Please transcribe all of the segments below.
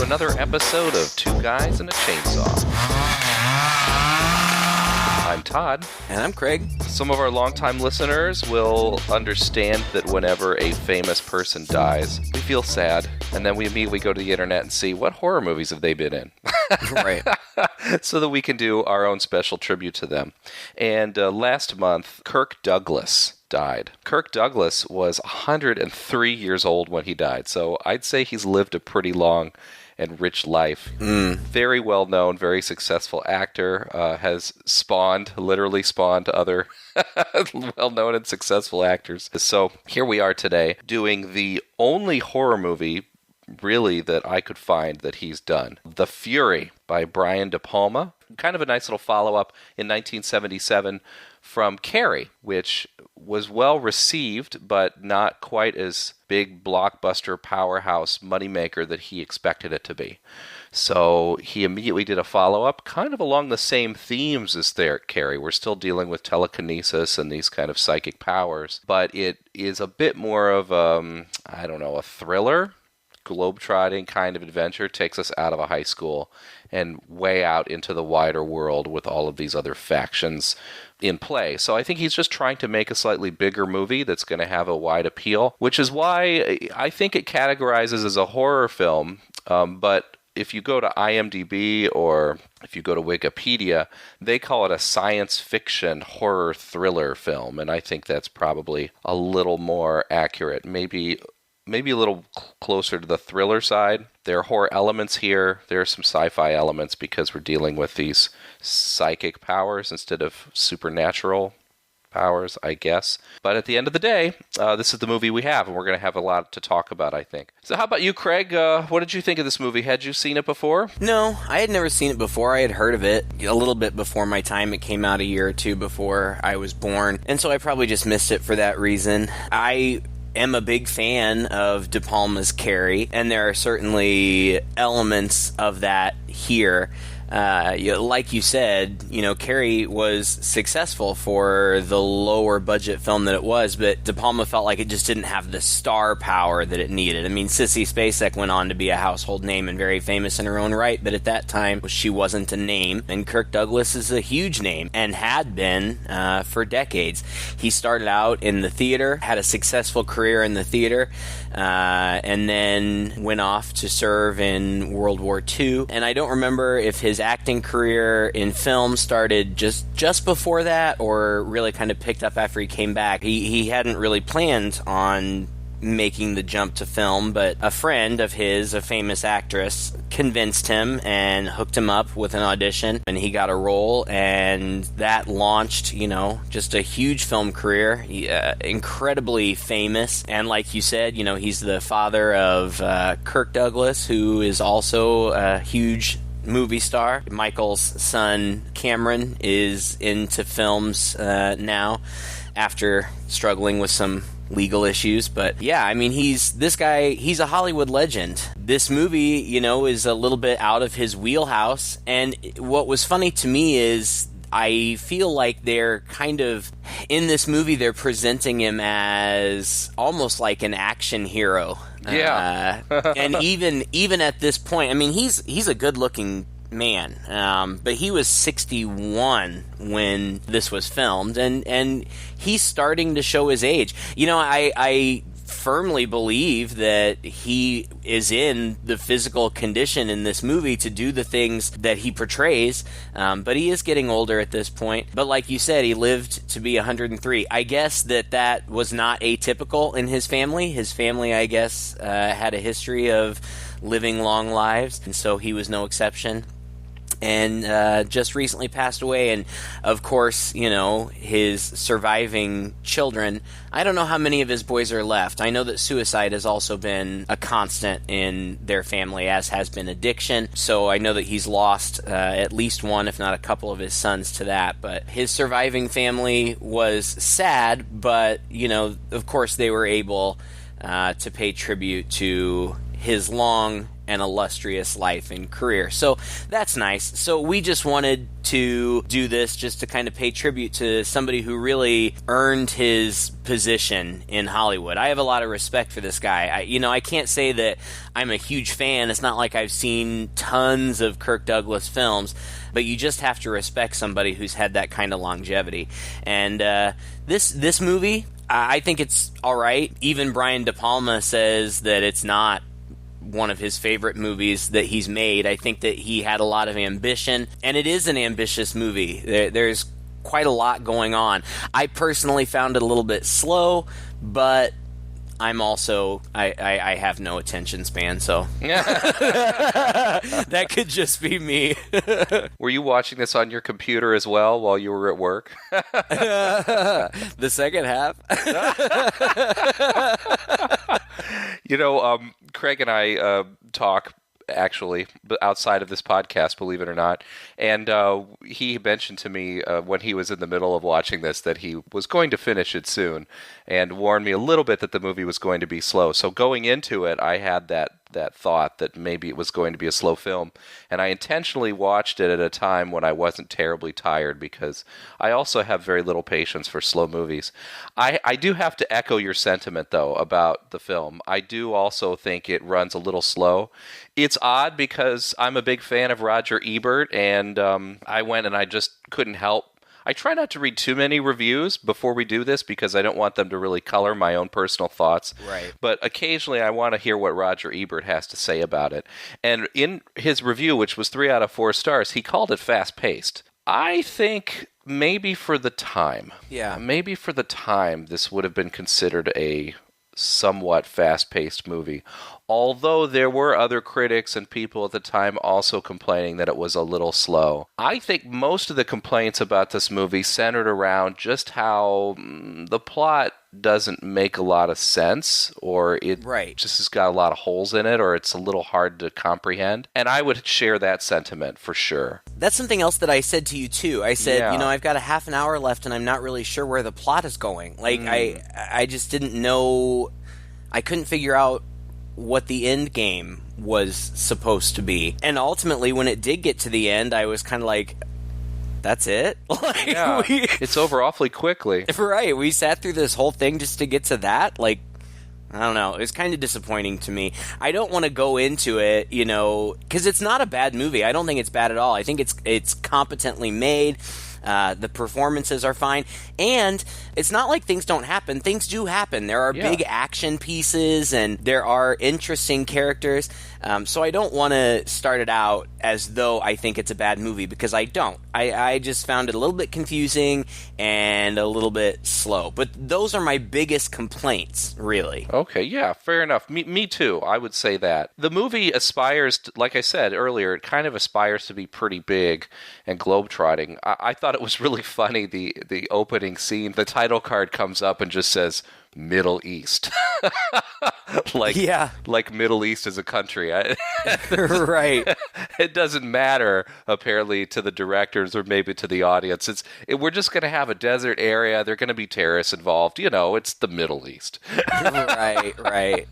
another episode of Two Guys and a Chainsaw. I'm Todd. And I'm Craig. Some of our longtime listeners will understand that whenever a famous person dies, we feel sad, and then we immediately go to the internet and see what horror movies have they been in. Right. So that we can do our own special tribute to them. And last month, Kirk Douglas died. Kirk Douglas was 103 years old when he died, so I'd say he's lived a pretty long and rich life. Very well known, very successful actor, has literally spawned other well known and successful actors. So here we are today doing the only horror movie really that I could find that he's done. The Fury by Brian De Palma. Kind of a nice little follow-up in 1977 from Carrie, which was well received, but not quite as big blockbuster powerhouse moneymaker that he expected it to be. So he immediately did a follow-up, kind of along the same themes as Carrie. We're still dealing with telekinesis and these kind of psychic powers, but it is a bit more of a thriller, globetrotting kind of adventure. Takes us out of a high school and way out into the wider world with all of these other factions in play. So I think he's just trying to make a slightly bigger movie that's going to have a wide appeal, which is why I think it categorizes as a horror film. But if you go to IMDb or if you go to Wikipedia, they call it a science fiction horror thriller film. And I think that's probably a little more accurate. Maybe a little closer to the thriller side. There are horror elements here. There are some sci-fi elements because we're dealing with these psychic powers instead of supernatural powers, I guess. But at the end of the day, this is the movie we have, and we're going to have a lot to talk about, I think. So how about you, Craig? What did you think of this movie? Had you seen it before? No, I had never seen it before. I had heard of it a little bit before my time. It came out a year or two before I was born, and so I probably just missed it for that reason. I am a big fan of De Palma's Carrie, and there are certainly elements of that here. Like you said, Carrie was successful for the lower budget film that it was, but De Palma felt like it just didn't have the star power that it needed. I mean, Sissy Spacek went on to be a household name and very famous in her own right, but at that time, she wasn't a name, and Kirk Douglas is a huge name, and had been for decades. He started out in the theater, had a successful career in the theater, and then went off to serve in World War II, and I don't remember if his acting career in film started just before that or really kind of picked up after he came back. He hadn't really planned on making the jump to film, but a friend of his, a famous actress, convinced him and hooked him up with an audition, and he got a role, and that launched, just a huge film career. Incredibly famous, and like you said, he's the father of Kirk Douglas, who is also a huge movie star. Michael's son Cameron is into films now after struggling with some legal issues, but yeah, I mean, he's a Hollywood legend. This movie, is a little bit out of his wheelhouse, and what was funny to me is I feel like they're kind of, in this movie, they're presenting him as almost like an action hero. Yeah. And even at this point, I mean, he's a good-looking man, but he was 61 when this was filmed, and he's starting to show his age. I firmly believe that he is in the physical condition in this movie to do the things that he portrays, but he is getting older at this point. But like you said, he lived to be 103. I guess that was not atypical in his family. His family, I guess, had a history of living long lives, and so he was no exception. And just recently passed away, and of course, his surviving children, I don't know how many of his boys are left. I know that suicide has also been a constant in their family, as has been addiction, so I know that he's lost at least one, if not a couple of his sons to that, but his surviving family was sad, but, of course they were able to pay tribute to his long and illustrious life and career. So that's nice. So we just wanted to do this just to kind of pay tribute to somebody who really earned his position in Hollywood. I have a lot of respect for this guy. I can't say that I'm a huge fan. It's not like I've seen tons of Kirk Douglas films, but you just have to respect somebody who's had that kind of longevity. And this movie, I think it's all right. Even Brian De Palma says that it's not one of his favorite movies that he's made. I think that he had a lot of ambition, and it is an ambitious movie. There's quite a lot going on. I personally found it a little bit slow, but I'm also I have no attention span, so that could just be me. Were you watching this on your computer as well while you were at work? The second half. Craig and I talk, actually, outside of this podcast, believe it or not. And he mentioned to me when he was in the middle of watching this that he was going to finish it soon and warned me a little bit that the movie was going to be slow. So going into it, I had that thought that maybe it was going to be a slow film. And I intentionally watched it at a time when I wasn't terribly tired because I also have very little patience for slow movies. I do have to echo your sentiment, though, about the film. I do also think it runs a little slow. It's odd because I'm a big fan of Roger Ebert, and I went and I just couldn't help. I try not to read too many reviews before we do this because I don't want them to really color my own personal thoughts. Right. But occasionally I want to hear what Roger Ebert has to say about it. And in his review, which was 3 out of 4 stars, he called it fast-paced. I think maybe for the time. Yeah. Maybe for the time this would have been considered a somewhat fast-paced movie. Although there were other critics and people at the time also complaining that it was a little slow. I think most of the complaints about this movie centered around just how the plot doesn't make a lot of sense, or it just has got a lot of holes in it, or it's a little hard to comprehend. And I would share that sentiment for sure. That's something else that I said to you too. I said, I've got a half an hour left and I'm not really sure where the plot is going. Like, I just didn't know. I couldn't figure out what the end game was supposed to be. And ultimately, when it did get to the end, I was kind of like, that's it? It's over awfully quickly. Right. We sat through this whole thing just to get to that? Like, I don't know. It was kind of disappointing to me. I don't want to go into it, because it's not a bad movie. I don't think it's bad at all. I think it's competently made. The performances are fine. And it's not like things don't happen. Things do happen. There are big action pieces and there are interesting characters. So I don't want to start it out as though I think it's a bad movie, because I don't. I just found it a little bit confusing and a little bit slow. But those are my biggest complaints, really. Okay, yeah, fair enough. Me too, I would say that. The movie aspires to, like I said earlier, it kind of aspires to be pretty big and globetrotting. I thought it was really funny, the opening scene. The title card comes up and just says, Middle East. Like Middle East is a country. Right. It doesn't matter, apparently, to the directors or maybe to the audience. We're just going to have a desert area. There are going to be terrorists involved. It's the Middle East. Right.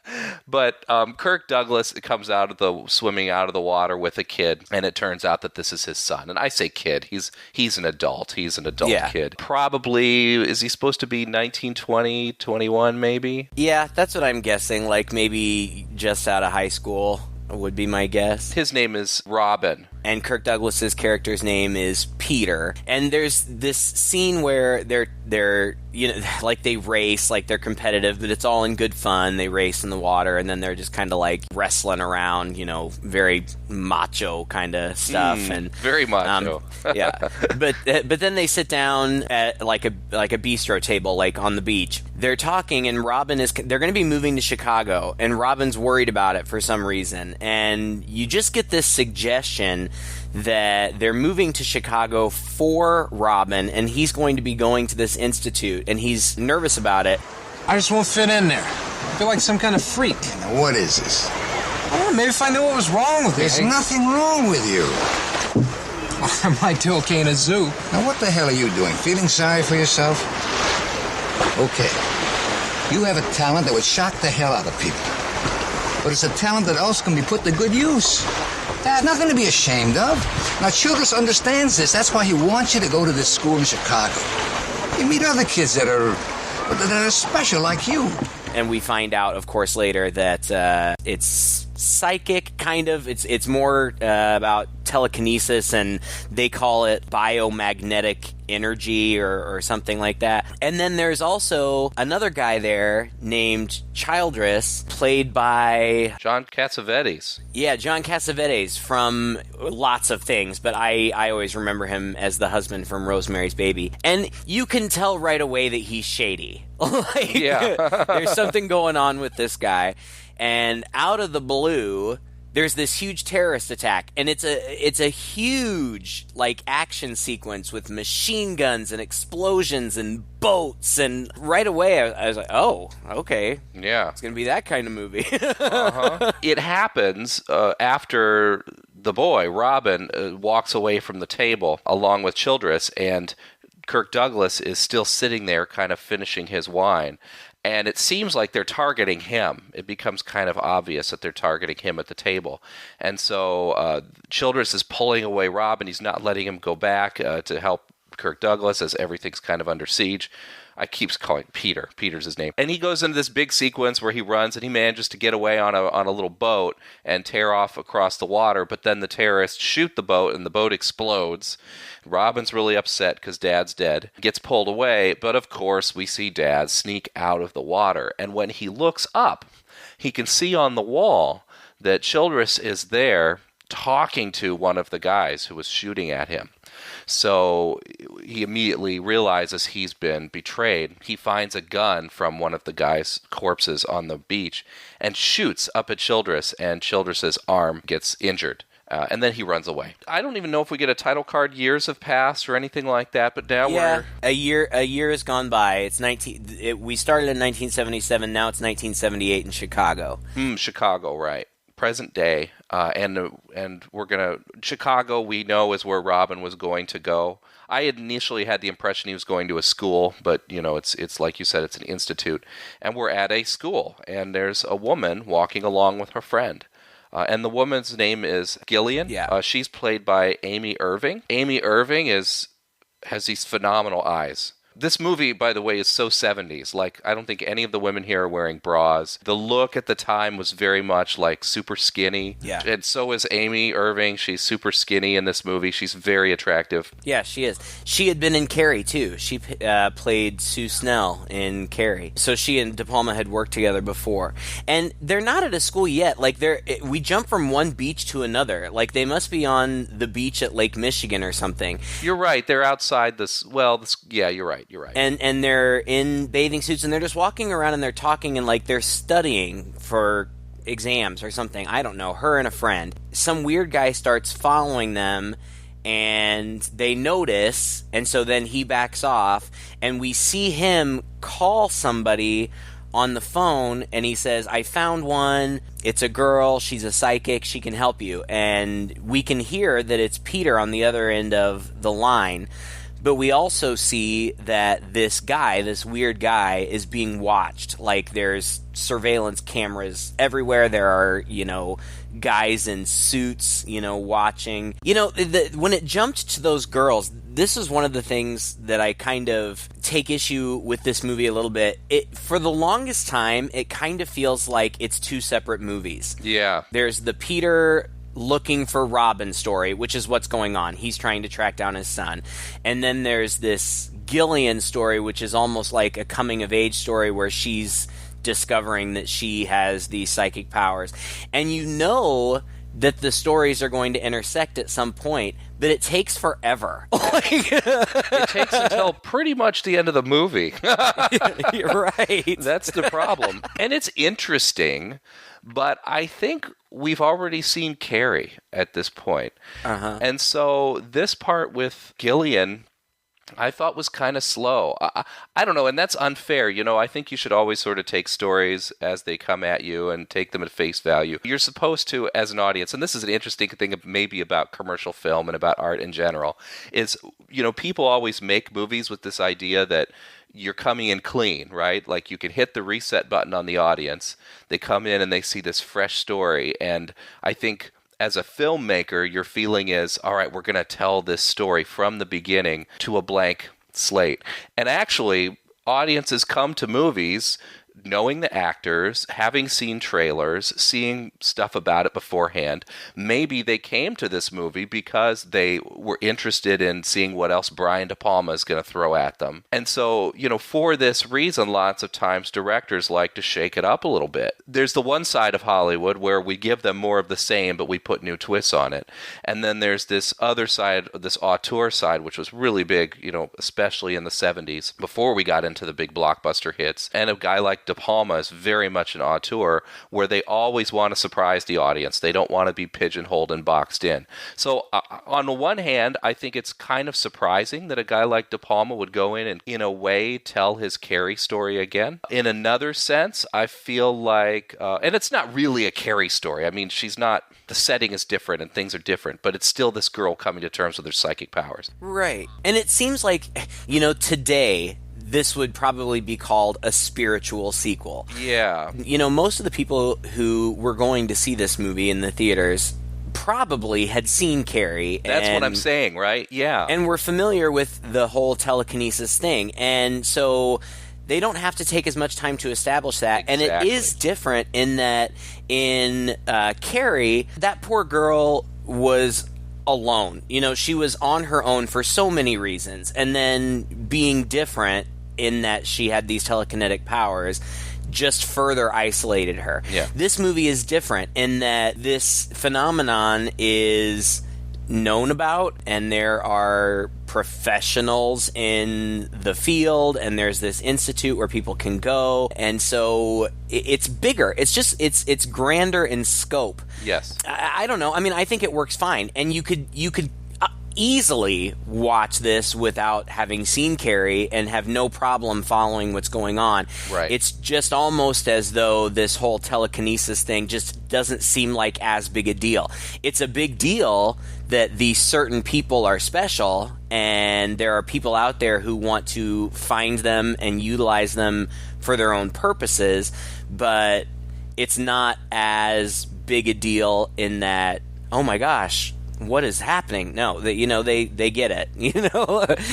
But Kirk Douglas comes swimming out of the water with a kid, and it turns out that this is his son. And I say kid. He's an adult. He's an adult kid. Probably, is he supposed to be 19, 20, 21 maybe? Yeah, that's what I'm guessing. Like maybe just out of high school would be my guess. His name is Robin. And Kirk Douglas's character's name is Peter. And there's this scene where they're like they race, like they're competitive, but it's all in good fun. They race in the water, and then they're just kind of like wrestling around, very macho kind of stuff. And very macho. Yeah. But then they sit down at like a bistro table, like on the beach. They're talking, and they're going to be moving to Chicago, and Robin's worried about it for some reason. And you just get this suggestion that they're moving to Chicago for Robin, and he's going to be going to this institute, and he's nervous about it. I just won't fit in there. I feel like some kind of freak. Now, what is this? I don't know, maybe if I knew what was wrong with me. There's nothing wrong with you. I might do okay in a zoo. Now, what the hell are you doing? Feeling sorry for yourself? Okay. You have a talent that would shock the hell out of people. but it's a talent that also can be put to good use. That's nothing to be ashamed of. Now, Childress understands this. That's why he wants you to go to this school in Chicago. You meet other kids that are special like you. And we find out, of course, later that it's psychic, kind of. It's more about telekinesis, and they call it biomagnetic energy or something like that. And then there's also another guy there named Childress, played by John Cassavetes. Yeah, John Cassavetes from lots of things, but I always remember him as the husband from Rosemary's Baby. And you can tell right away that he's shady. There's something going on with this guy. And out of the blue, there's this huge terrorist attack, and it's a huge action sequence with machine guns and explosions and boats, and right away I was like, oh, okay, yeah, it's gonna be that kind of movie. It happens after the boy Robin walks away from the table along with Childress, and Kirk Douglas is still sitting there kind of finishing his wine. And it seems like they're targeting him. It becomes kind of obvious that they're targeting him at the table. And so Childress is pulling away Robin. He's not letting him go back to help Kirk Douglas as everything's kind of under siege. I keep calling Peter. Peter's his name. And he goes into this big sequence where he runs and he manages to get away on a little boat and tear off across the water. But then the terrorists shoot the boat and the boat explodes. Robin's really upset because Dad's dead. Gets pulled away. But of course, we see Dad sneak out of the water. And when he looks up, he can see on the wall that Childress is there talking to one of the guys who was shooting at him. So he immediately realizes he's been betrayed. He finds a gun from one of the guy's corpses on the beach and shoots up at Childress, and Childress's arm gets injured. And then he runs away. I don't even know if we get a title card. Years have passed or anything like that, but now we're... a year has gone by. It's we started in 1977, now it's 1978 in Chicago. Chicago, right. Present day, and we're gonna Chicago. We know is where Robin was going to go. I had initially had the impression he was going to a school, but it's like you said, it's an institute, and we're at a school, and there's a woman walking along with her friend, and the woman's name is Gillian. Yeah, she's played by Amy Irving. Amy Irving has these phenomenal eyes. This movie, by the way, is so 70s. I don't think any of the women here are wearing bras. The look at the time was very much super skinny. Yeah. And so is Amy Irving. She's super skinny in this movie. She's very attractive. Yeah, she is. She had been in Carrie, too. She played Sue Snell in Carrie. So she and De Palma had worked together before. And they're not at a school yet. We jump from one beach to another. They must be on the beach at Lake Michigan or something. You're right. They're outside this... yeah, you're right. You're right. And they're in bathing suits, and they're just walking around, and they're talking, and they're studying for exams or something. I don't know. Her and a friend. Some weird guy starts following them, and they notice, and so then he backs off, and we see him call somebody on the phone, and he says, I found one. It's a girl. She's a psychic. She can help you. And we can hear that it's Peter on the other end of the line. But we also see that this weird guy, is being watched. There's surveillance cameras everywhere. There are, guys in suits, watching. When it jumped to those girls, this is one of the things that I kind of take issue with this movie a little bit. For the longest time, it kind of feels like it's two separate movies. Yeah. There's the Peter looking for Robin story, which is what's going on. He's trying to track down his son. And then there's this Gillian story, which is almost like a coming-of-age story where she's discovering that she has these psychic powers. And that the stories are going to intersect at some point, but it takes forever. It takes until pretty much the end of the movie. You're right. That's the problem. And it's interesting, but I think we've already seen Carrie at this point. Uh-huh. And so this part with Gillian I thought was kind of slow. I don't know, and that's unfair. I think you should always sort of take stories as they come at you and take them at face value. You're supposed to, as an audience, and this is an interesting thing maybe about commercial film and about art in general, is, people always make movies with this idea that you're coming in clean, right? Like you can hit the reset button on the audience. They come in and they see this fresh story, and I think as a filmmaker, your feeling is, all right, we're going to tell this story from the beginning to a blank slate. And actually, audiences come to movies knowing the actors, having seen trailers, seeing stuff about it beforehand. Maybe they came to this movie because they were interested in seeing what else Brian De Palma is going to throw at them. And so, for this reason, lots of times directors like to shake it up a little bit. There's the one side of Hollywood where we give them more of the same, but we put new twists on it. And then there's this other side, this auteur side, which was really big, especially in the 70s, before we got into the big blockbuster hits. And a guy like De Palma is very much an auteur where they always want to surprise the audience. They don't want to be pigeonholed and boxed in. So on the one hand, I think it's kind of surprising that a guy like De Palma would go in and, in a way, tell his Carrie story again. In another sense, I feel like, and it's not really a Carrie story. I mean, the setting is different and things are different, but it's still this girl coming to terms with her psychic powers. Right. And it seems like, today, this would probably be called a spiritual sequel. Yeah. Most of the people who were going to see this movie in the theaters probably had seen Carrie. That's what I'm saying, right? Yeah. And were familiar with the whole telekinesis thing. And so they don't have to take as much time to establish that. Exactly. And it is different in that in Carrie, that poor girl was alone. She was on her own for so many reasons. And then being different in that she had these telekinetic powers just further isolated her. Yeah. This movie is different in that this phenomenon is known about, and there are professionals in the field, and there's this institute where people can go, and so it's bigger. It's grander in scope. Yes. I don't know. I mean, I think it works fine, and you could easily watch this without having seen Carrie and have no problem following what's going on. Right. It's just almost as though this whole telekinesis thing just doesn't seem like as big a deal. It's a big deal that these certain people are special, and there are people out there who want to find them and utilize them for their own purposes, but it's not as big a deal in that, oh my gosh, what is happening? No, they get it.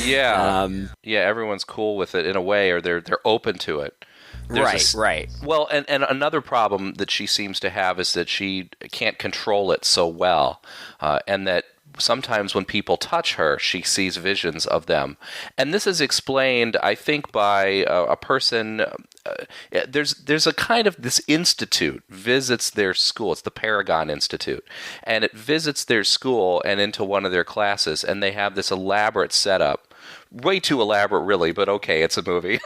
Yeah. Yeah, everyone's cool with it in a way, or they're open to it. Right. Well, and another problem that she seems to have is that she can't control it so well, and that sometimes when people touch her, she sees visions of them. And this is explained, I think, by a person. There's a kind of this institute visits their school. It's the Paragon Institute, and it visits their school and into one of their classes, and they have this elaborate setup. Way too elaborate, really, but okay, it's a movie.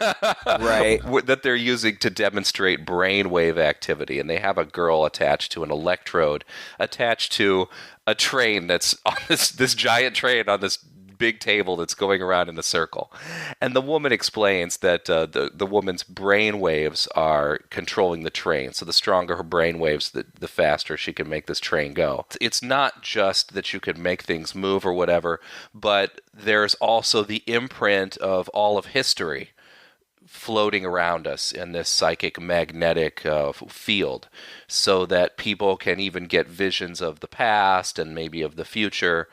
Right. That they're using to demonstrate brainwave activity. And they have a girl attached to an electrode, attached to a train that's on this giant train on this big table that's going around in a circle. And the woman explains that the woman's brain waves are controlling the train. So the stronger her brain waves, the faster she can make this train go. It's not just that you can make things move or whatever, but there's also the imprint of all of history floating around us in this psychic magnetic field, so that people can even get visions of the past and maybe of the future,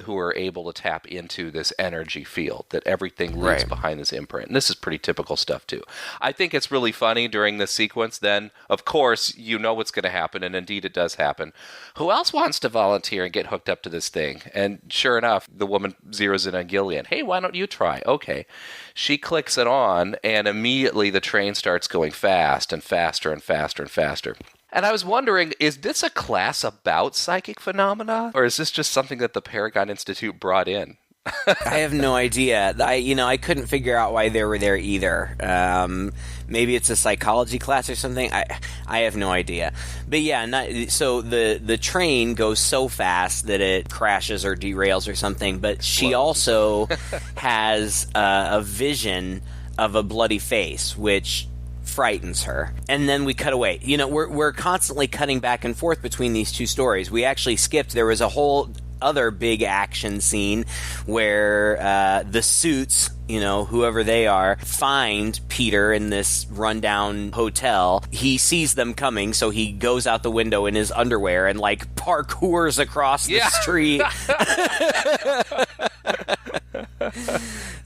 who are able to tap into this energy field, that everything lives behind this imprint. And this is pretty typical stuff too. I think it's really funny during this sequence. Then, of course, you know what's going to happen, and indeed it does happen. Who else wants to volunteer and get hooked up to this thing? And sure enough, the woman zeroes in on Gillian. Hey, why don't you try? Okay. She clicks it on, and immediately the train starts going fast and faster and faster and faster. And I was wondering, is this a class about psychic phenomena, or is this just something that the Paragon Institute brought in? I have no idea. I couldn't figure out why they were there either. Maybe it's a psychology class or something. I have no idea. But yeah, so the train goes so fast that it crashes or derails or something. But she also has a vision of a bloody face, which frightens her. And then we cut away. We're constantly cutting back and forth between these two stories. We actually skipped. There was a whole other big action scene where the Suits, whoever they are, find Peter in this rundown hotel. He sees them coming, so he goes out the window in his underwear and parkours across the street.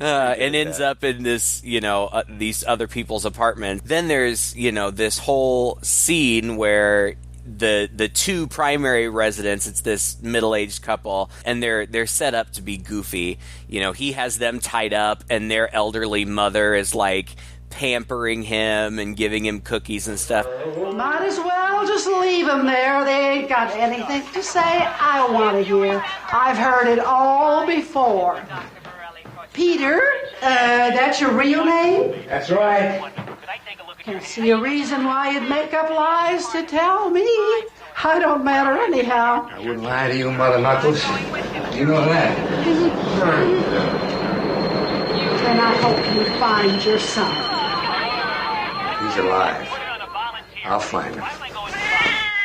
And ends up in this, these other people's apartment. Then there's, this whole scene where the two primary residents, it's this middle-aged couple, and they're set up to be goofy. He has them tied up, and their elderly mother is pampering him and giving him cookies and stuff. Might as well just leave them there. They ain't got anything to say I want to hear. I've heard it all before. Peter, that's your real name? That's right. Can't see a reason why you'd make up lies to tell me. I don't matter anyhow. I wouldn't lie to you, Mother Knuckles. You know that. Then I hope you find your son. He's alive. I'll find him.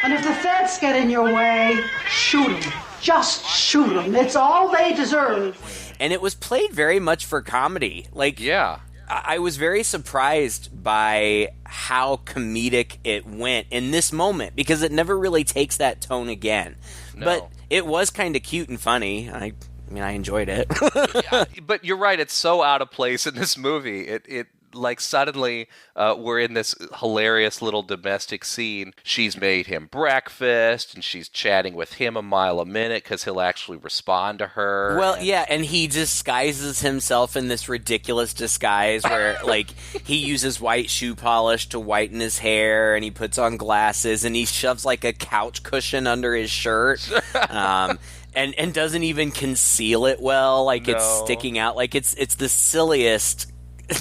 And if the feds get in your way, shoot them. Just shoot them. It's all they deserve. And it was played very much for comedy. Yeah. I was very surprised by how comedic it went in this moment, because it never really takes that tone again. No. But it was kind of cute and funny. I enjoyed it. Yeah, but you're right. It's so out of place in this movie. It suddenly we're in this hilarious little domestic scene. She's made him breakfast, and she's chatting with him a mile a minute because he'll actually respond to her. Well, yeah, and he disguises himself in this ridiculous disguise where, he uses white shoe polish to whiten his hair, and he puts on glasses, and he shoves, a couch cushion under his shirt. And doesn't even conceal it well. It's sticking out. It's the silliest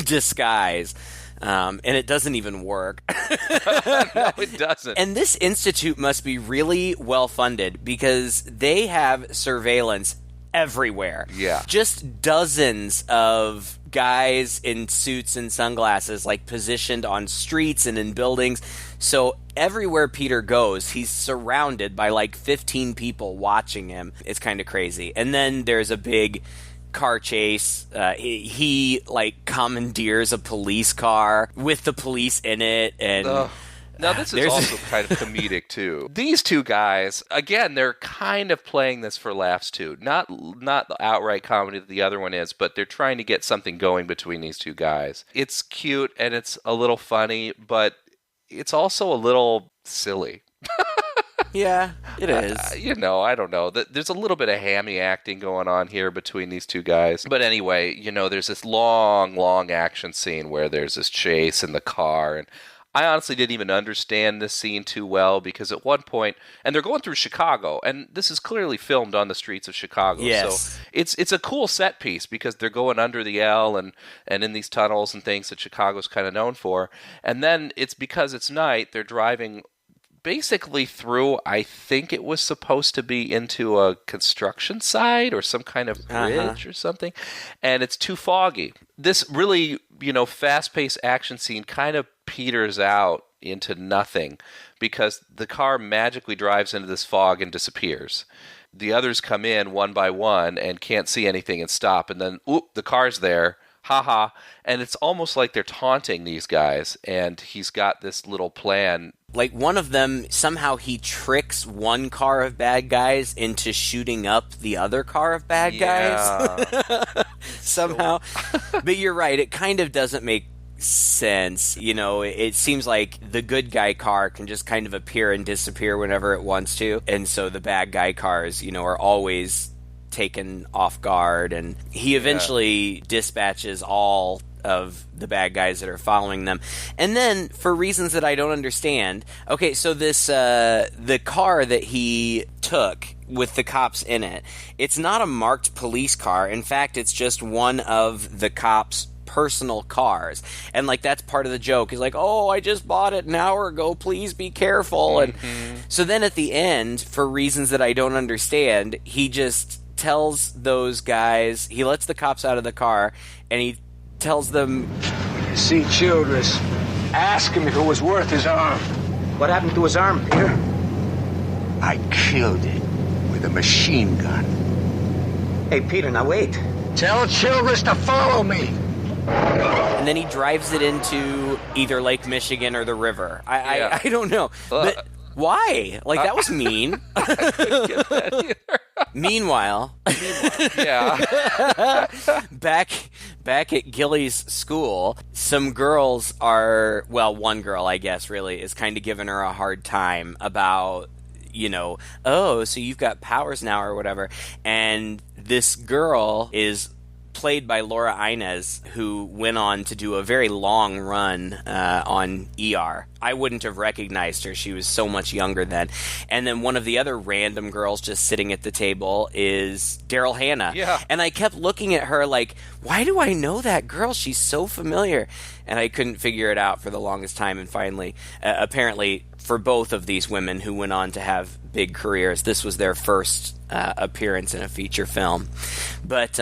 disguise, and it doesn't even work. No, it doesn't. And this institute must be really well funded, because they have surveillance everywhere. Yeah. Just dozens of guys in suits and sunglasses, positioned on streets and in buildings. So everywhere Peter goes, he's surrounded by 15 people watching him. It's kind of crazy. And then there's a big car chase. He commandeers a police car with the police in it, and now this is also kind of comedic too. These two guys, again, they're kind of playing this for laughs too. Not the outright comedy that the other one is, but they're trying to get something going between these two guys. It's cute and it's a little funny, but it's also a little silly. Yeah, it is. I don't know. There's a little bit of hammy acting going on here between these two guys. But anyway, there's this long action scene where there's this chase in the car. And I honestly didn't even understand this scene too well, because at one point, and they're going through Chicago, and this is clearly filmed on the streets of Chicago. Yes. So it's a cool set piece, because they're going under the L and in these tunnels and things that Chicago's kind of known for. And then it's because it's night, they're driving basically through, I think it was supposed to be into a construction site or some kind of bridge or something, and it's too foggy. This really, fast-paced action scene kind of peters out into nothing, because the car magically drives into this fog and disappears. The others come in one by one and can't see anything and stop, and then, the car's there. Haha. And it's almost like they're taunting these guys, and he's got this little plan. One of them, somehow he tricks one car of bad guys into shooting up the other car of bad guys. Somehow. But you're right, it kind of doesn't make sense. It seems like the good guy car can just kind of appear and disappear whenever it wants to. And so the bad guy cars, are always taken off guard, and he eventually dispatches all of the bad guys that are following them. And then, for reasons that I don't understand, okay, so this the car that he took with the cops in it, it's not a marked police car. In fact, it's just one of the cops' personal cars. And, like, that's part of the joke. He's like, oh, I just bought it an hour ago. Please be careful. And so then at the end, for reasons that I don't understand, he just tells those guys, he lets the cops out of the car, and he tells them, You see Childress, ask him if it was worth his arm. What happened to his arm, Peter? I killed it with a machine gun. Hey, Peter, now wait. Tell Childress to follow me. and then he drives it into either Lake Michigan or the river. I don't know. But why? Like, that was mean. Meanwhile, back at Gilly's school, some girls are, well, one girl, I guess, really, is kind of giving her a hard time about, you know, oh, so you've got powers now or whatever. And this girl is played by Laura Inez, who went on to do a very long run on ER. I wouldn't have recognized her. She was so much younger then. And then one of the other random girls just sitting at the table is Daryl Hannah. Yeah. And I kept looking at her like, why do I know that girl? She's so familiar. And I couldn't figure it out for the longest time. And finally, apparently, for both of these women who went on to have big careers, this was their first appearance in a feature film. But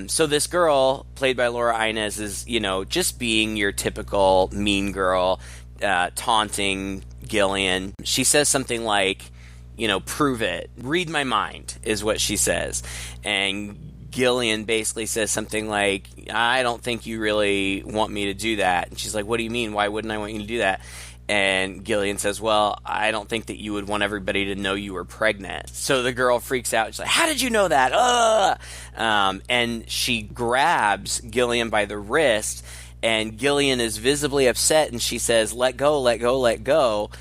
so this girl, played by Laura Inez, is, you know, just being your typical mean girl, taunting Gillian. She says something like, you know, prove it. Read my mind, is what she says. And Gillian basically says something like, I don't think you really want me to do that. And she's like, what do you mean? Why wouldn't I want you to do that? And Gillian says, well, I don't think that you would want everybody to know you were pregnant. So the girl freaks out. She's like, how did you know that? And she grabs Gillian by the wrist, and Gillian is visibly upset, and she says, let go, let go, let go.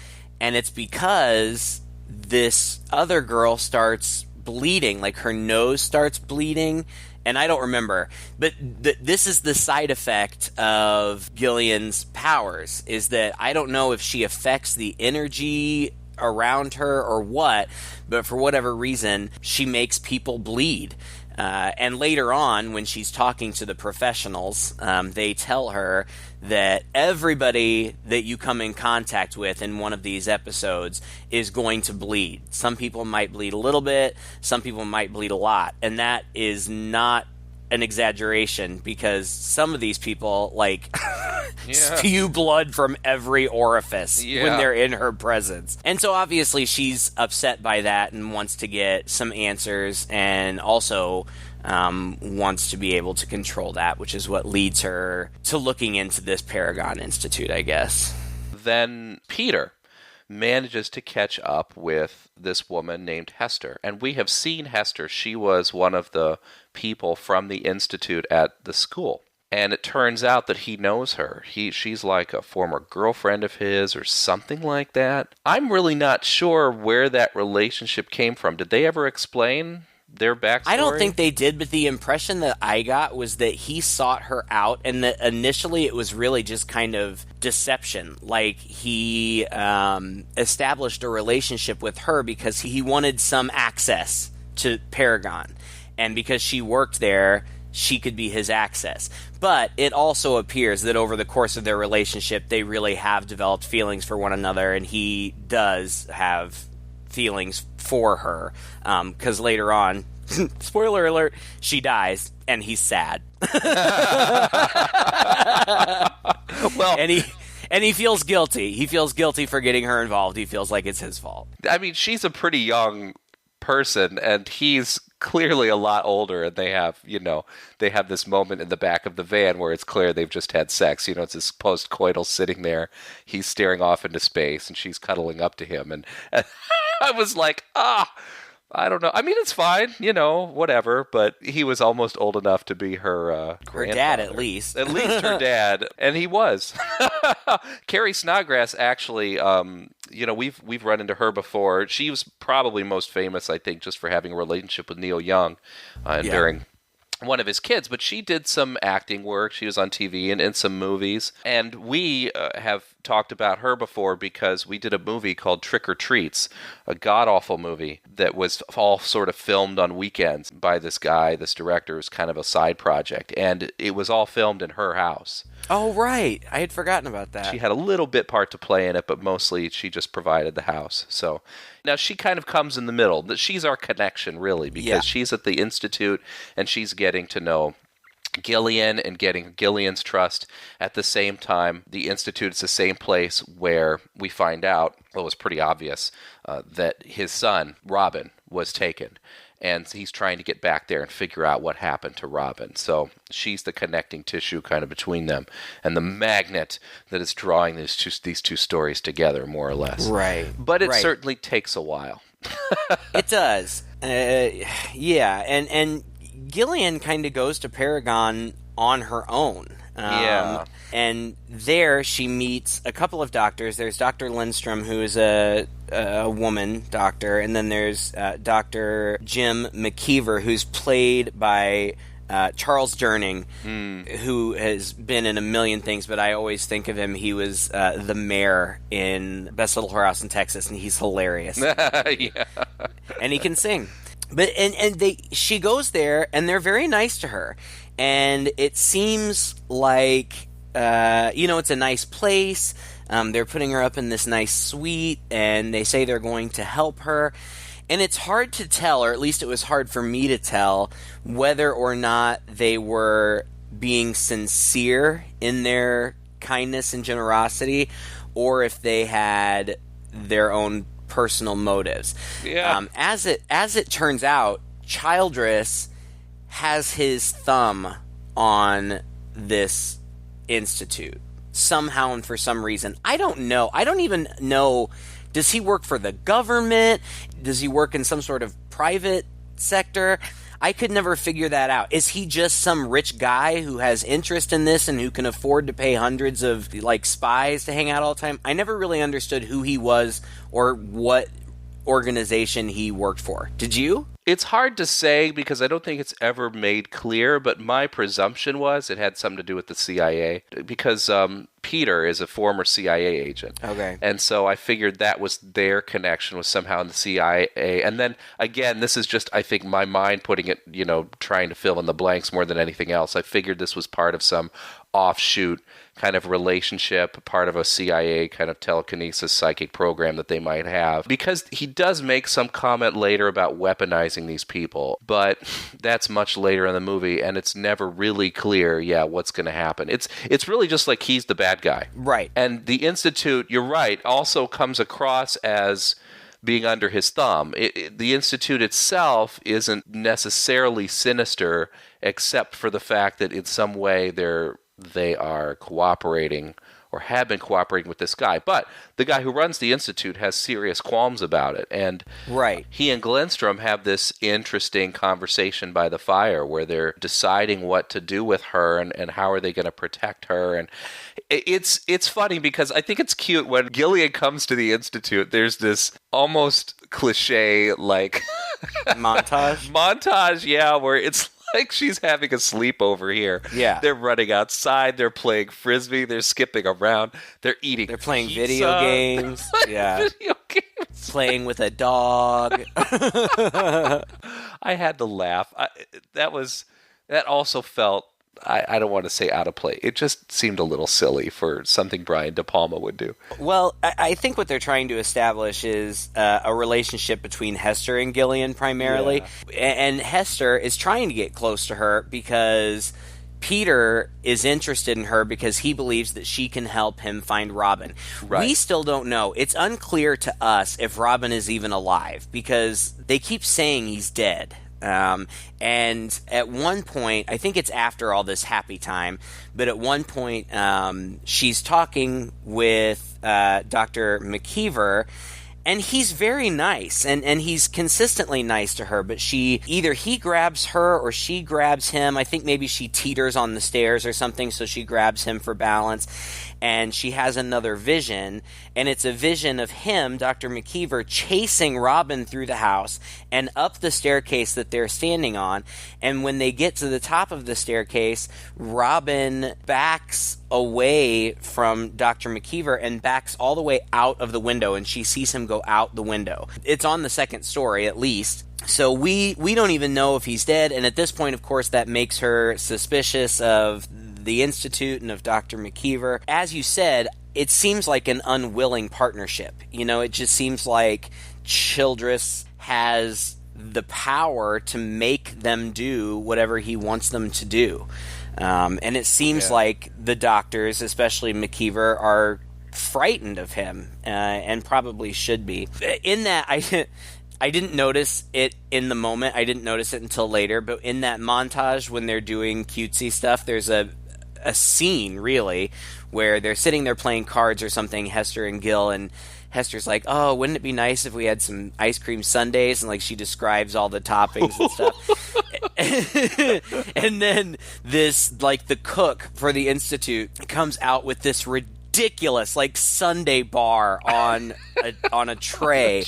And it's because this other girl starts bleeding, like her nose starts bleeding. And I don't remember, but this is the side effect of Gillian's powers, is that I don't know if she affects the energy around her or what, but for whatever reason, she makes people bleed. And later on, when she's talking to the professionals, they tell her that everybody that you come in contact with in one of these episodes is going to bleed. Some people might bleed a little bit, some people might bleed a lot, and that is not an exaggeration, because some of these people, like, spew blood from every orifice when they're in her presence. And so obviously she's upset by that and wants to get some answers, and also wants to be able to control that, which is what leads her to looking into this Paragon Institute, I guess. Then Peter manages to catch up with this woman named Hester. And we have seen Hester. She was one of the people from the Institute at the school. And it turns out that he knows her. She's like a former girlfriend of his or something like that. I'm really not sure where that relationship came from. Did they ever explain their backstory? I don't think they did, but the impression that I got was that he sought her out, and that initially it was really just kind of deception. Like, he established a relationship with her because he wanted some access to Paragon, and because she worked there, she could be his access. But it also appears that over the course of their relationship, they really have developed feelings for one another, and he does have feelings for her, because later on, spoiler alert, she dies, and he's sad. Well, and he feels guilty. He feels guilty for getting her involved. He feels like it's his fault. I mean, she's a pretty young person, and he's clearly a lot older, and they have this moment in the back of the van where it's clear they've just had sex. You know, it's this post-coital sitting there. He's staring off into space, and she's cuddling up to him, and I was like, I don't know. I mean, it's fine, whatever. But he was almost old enough to be her dad, at least. At least her dad, and he was. Carrie Snodgrass, actually, we've run into her before. She was probably most famous, I think, just for having a relationship with Neil Young during one of his kids. But she did some acting work. She was on TV and in some movies. And we have talked about her before because we did a movie called Trick or Treats, a god-awful movie that was all sort of filmed on weekends by this guy, this director, who's kind of a side project. And it was all filmed in her house. Oh, right. I had forgotten about that. She had a little bit part to play in it, but mostly she just provided the house. So now she kind of comes in the middle. She's our connection, really, because she's at the Institute and she's getting to know Gillian and getting Gillian's trust. At the same time, the Institute is the same place where we find out, well, it was pretty obvious, that his son, Robin, was taken. And he's trying to get back there and figure out what happened to Robin. So she's the connecting tissue kind of between them and the magnet that is drawing these two stories together, more or less. Right. But it certainly takes a while. It does. Yeah. And Gillian kind of goes to Paragon on her own. And there she meets a couple of doctors. There's Dr. Lindstrom, who is a woman doctor, and then there's Dr. Jim McKeever, who's played by Charles Durning, who has been in a million things, but I always think of him. He was the mayor in Best Little Whorehouse in Texas, and he's hilarious. Yeah. And he can sing. But she goes there, and they're very nice to her. And it seems like, it's a nice place. They're putting her up in this nice suite, and they say they're going to help her. And it's hard to tell, or at least it was hard for me to tell, whether or not they were being sincere in their kindness and generosity, or if they had their own personal motives. Yeah. As it turns out, Childress has his thumb on this institute somehow and for some reason. I don't know. I don't even know. Does he work for the government? Does he work in some sort of private sector? I could never figure that out. Is he just some rich guy who has interest in this and who can afford to pay hundreds of spies to hang out all the time? I never really understood who he was or what organization he worked for. Did you? It's hard to say because I don't think it's ever made clear, but my presumption was it had something to do with the CIA because Peter is a former CIA agent. Okay. And so I figured that was their connection was somehow in the CIA. And then, again, this is just, I think, my mind putting it, trying to fill in the blanks more than anything else. I figured this was part of some offshoot kind of relationship, part of a CIA kind of telekinesis psychic program that they might have. Because he does make some comment later about weaponizing these people, but that's much later in the movie, and it's never really clear, what's going to happen. It's really just like he's the bad guy. Right. And the Institute, you're right, also comes across as being under his thumb. The Institute itself isn't necessarily sinister, except for the fact that in some way they are cooperating or have been cooperating with this guy. But the guy who runs the Institute has serious qualms about it. And he and Glenstrom have this interesting conversation by the fire where they're deciding what to do with her and how are they going to protect her. And it's funny because I think it's cute when Gillian comes to the Institute, there's this almost cliche montage, where it's like she's having a sleepover here. Yeah. They're running outside, they're playing frisbee, they're skipping around, they're eating They're playing pizza. video games. Video games. Playing with a dog. I had to laugh. That also felt, I don't want to say out of place. It just seemed a little silly for something Brian De Palma would do. Well, I think what they're trying to establish is a relationship between Hester and Gillian primarily. Yeah. And Hester is trying to get close to her because Peter is interested in her because he believes that she can help him find Robin. Right. We still don't know. It's unclear to us if Robin is even alive because they keep saying he's dead. And at one point, I think it's after all this happy time, but at one point, she's talking with Dr. McKeever, and he's very nice, and he's consistently nice to her, but either he grabs her or she grabs him. I think maybe she teeters on the stairs or something, so she grabs him for balance. and she has another vision, and it's a vision of him, Dr. McKeever, chasing Robin through the house and up the staircase that they're standing on. And when they get to the top of the staircase, Robin backs away from Dr. McKeever and backs all the way out of the window, and she sees him go out the window. It's on the second story, at least. So we don't even know if he's dead, and at this point, of course, that makes her suspicious of the Institute and of Dr. McKeever. As you said, it seems like an unwilling partnership. You know, it just seems like Childress has the power to make them do whatever he wants them to do. And it seems like the doctors, especially McKeever, are frightened of him, and probably should be. In that, I didn't notice it in the moment. I didn't notice it until later. But in that montage, when they're doing cutesy stuff, there's a scene, really, where they're sitting there playing cards or something, Hester and Gil, and Hester's like, oh, wouldn't it be nice if we had some ice cream sundaes? And, like, she describes all the toppings and stuff. And then this, like, the cook for the Institute comes out with this ridiculous, like, sundae bar on a tray,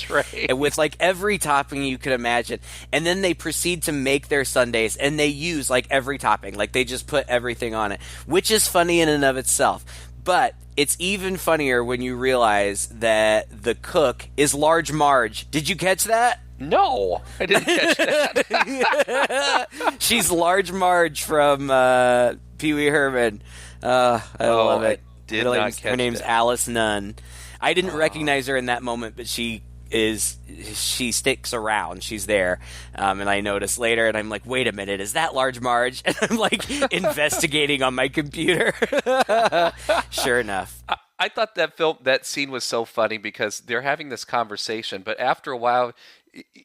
with, like, every topping you could imagine. And then they proceed to make their sundaes, and they use, like, every topping. Like, they just put everything on it, which is funny in and of itself. But it's even funnier when you realize that the cook is Large Marge. Did you catch that? No, I didn't catch that. She's Large Marge from Pee Wee Herman. I love it. Did not catch her name's that. Alice Nunn. I didn't recognize her in that moment, but she sticks around. She's there. And I noticed later, and I'm like, wait a minute, is that Large Marge? And I'm like investigating on my computer. Sure enough. I thought that scene was so funny because they're having this conversation, but after a while,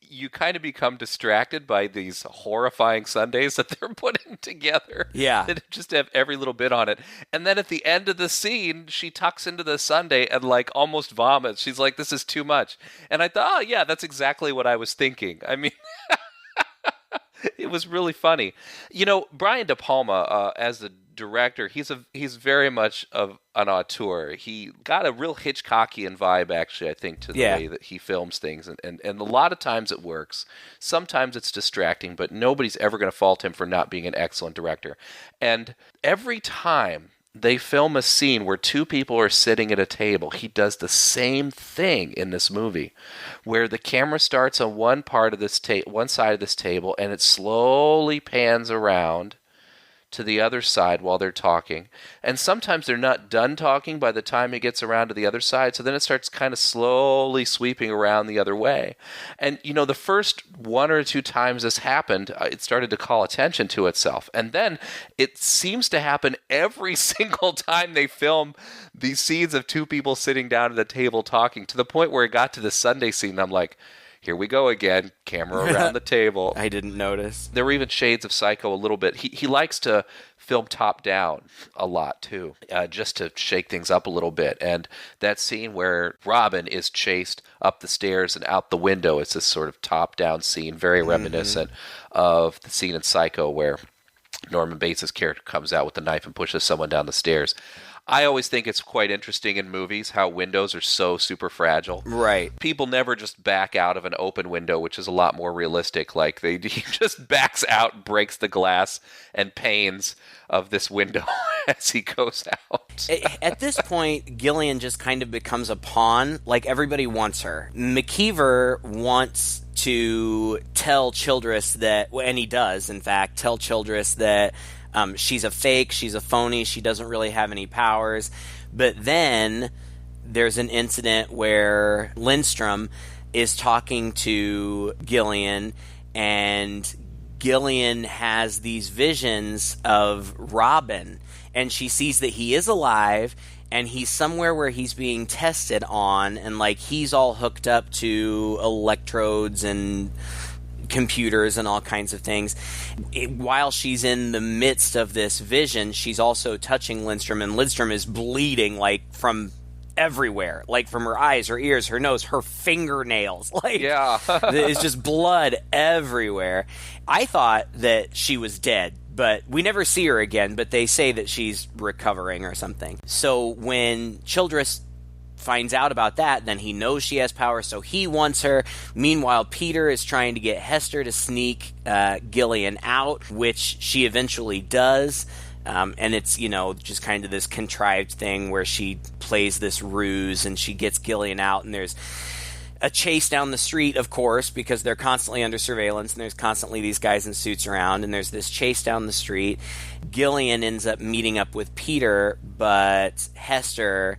you kind of become distracted by these horrifying sundaes that they're putting together. Yeah. That just have every little bit on it. And then at the end of the scene, she tucks into the sundae and, like, almost vomits. She's like, this is too much. And I thought, oh, yeah, that's exactly what I was thinking. I mean, it was really funny. You know, Brian De Palma, as the director, he's very much of an auteur. He got a real Hitchcockian vibe, actually, I think, to the way that he films things, and a lot of times it works. Sometimes it's distracting, but nobody's ever going to fault him for not being an excellent director. And every time they film a scene where two people are sitting at a table, he does the same thing in this movie, where the camera starts on one part of this one side of this table, and it slowly pans around to the other side while they're talking. And sometimes they're not done talking by the time it gets around to the other side, so then it starts kind of slowly sweeping around the other way. And, you know, the first one or two times this happened, it started to call attention to itself. And then it seems to happen every single time they film these scenes of two people sitting down at a table talking, to the point where it got to the Sunday scene, I'm like, here we go again, camera around the table. I didn't notice. There were even shades of Psycho a little bit. He likes to film top down a lot too, just to shake things up a little bit. And that scene where Robin is chased up the stairs and out the window, it's this sort of top down scene, very reminiscent of the scene in Psycho where Norman Bates' character comes out with a knife and pushes someone down the stairs. I always think it's quite interesting in movies how windows are so super fragile. Right. People never just back out of an open window, which is a lot more realistic. Like, he just backs out, breaks the glass and panes of this window as he goes out. At this point, Gillian just kind of becomes a pawn. Like, everybody wants her. McKeever wants to tell Childress that, and he does, in fact, tell Childress that she's a fake, she's a phony, she doesn't really have any powers. But then there's an incident where Lindstrom is talking to Gillian, and Gillian has these visions of Robin, and she sees that he is alive, and he's somewhere where he's being tested on, and, like, he's all hooked up to electrodes and computers and all kinds of things. While she's in the midst of this vision, she's also touching Lindstrom, and Lindstrom is bleeding, like, from everywhere, like from her eyes, her ears, her nose, her fingernails. Like, it's just blood everywhere. I thought that she was dead but we never see her again, but they say that she's recovering or something. So when Childress finds out about that, then he knows she has power, so he wants her. Meanwhile, Peter is trying to get Hester to sneak Gillian out, which she eventually does. And it's, just kind of this contrived thing where she plays this ruse and she gets Gillian out, and there's a chase down the street, of course, because they're constantly under surveillance and there's constantly these guys in suits around, and there's this chase down the street. Gillian ends up meeting up with Peter, but Hester,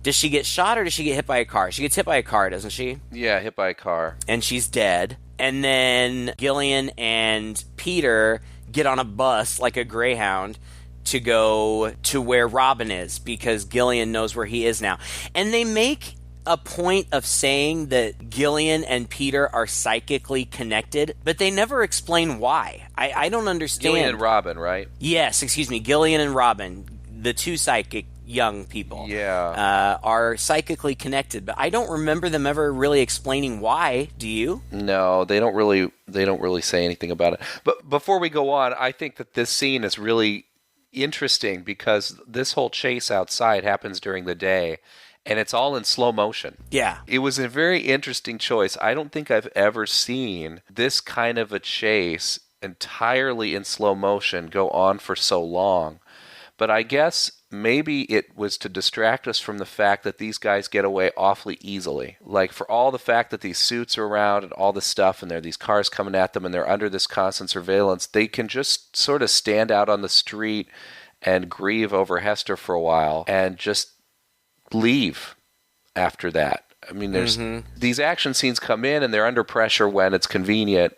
does she get shot or does she get hit by a car? She gets hit by a car, doesn't she? Yeah, hit by a car. And she's dead. And then Gillian and Peter get on a bus, like a Greyhound, to go to where Robin is, because Gillian knows where he is now. And they make a point of saying that Gillian and Peter are psychically connected, but they never explain why. I don't understand. Gillian and Robin, right? Yes, excuse me, Gillian and Robin, the two psychic young people, are psychically connected, but I don't remember them ever really explaining why. Do you? No, they don't really say anything about it. But before we go on, I think that this scene is really interesting because this whole chase outside happens during the day, and it's all in slow motion. Yeah. It was a very interesting choice. I don't think I've ever seen this kind of a chase entirely in slow motion go on for so long. But I guess maybe it was to distract us from the fact that these guys get away awfully easily. Like, for all the fact that these suits are around and all this stuff, and there are these cars coming at them, and they're under this constant surveillance, they can just sort of stand out on the street and grieve over Hester for a while and just leave after that. I mean, there's these action scenes come in and they're under pressure when it's convenient,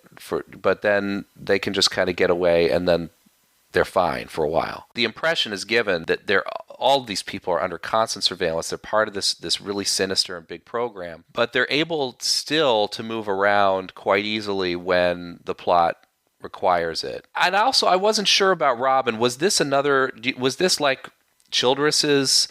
but then they can just kind of get away and then they're fine for a while. The impression is given that all these people are under constant surveillance. They're part of this really sinister and big program, but they're able still to move around quite easily when the plot requires it. And also, I wasn't sure about Robin. Was this like Childress's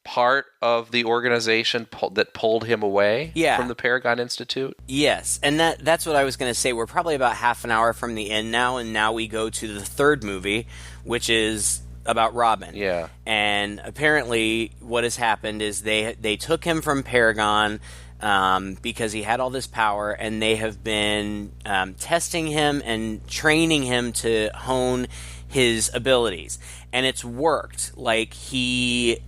part of the organization that pulled him away from the Paragon Institute? Yes, and that's what I was going to say. We're probably about half an hour from the end now, and now we go to the third movie, which is about Robin. Yeah. And apparently what has happened is they took him from Paragon because he had all this power, and they have been testing him and training him to hone his abilities. And it's worked. Like, he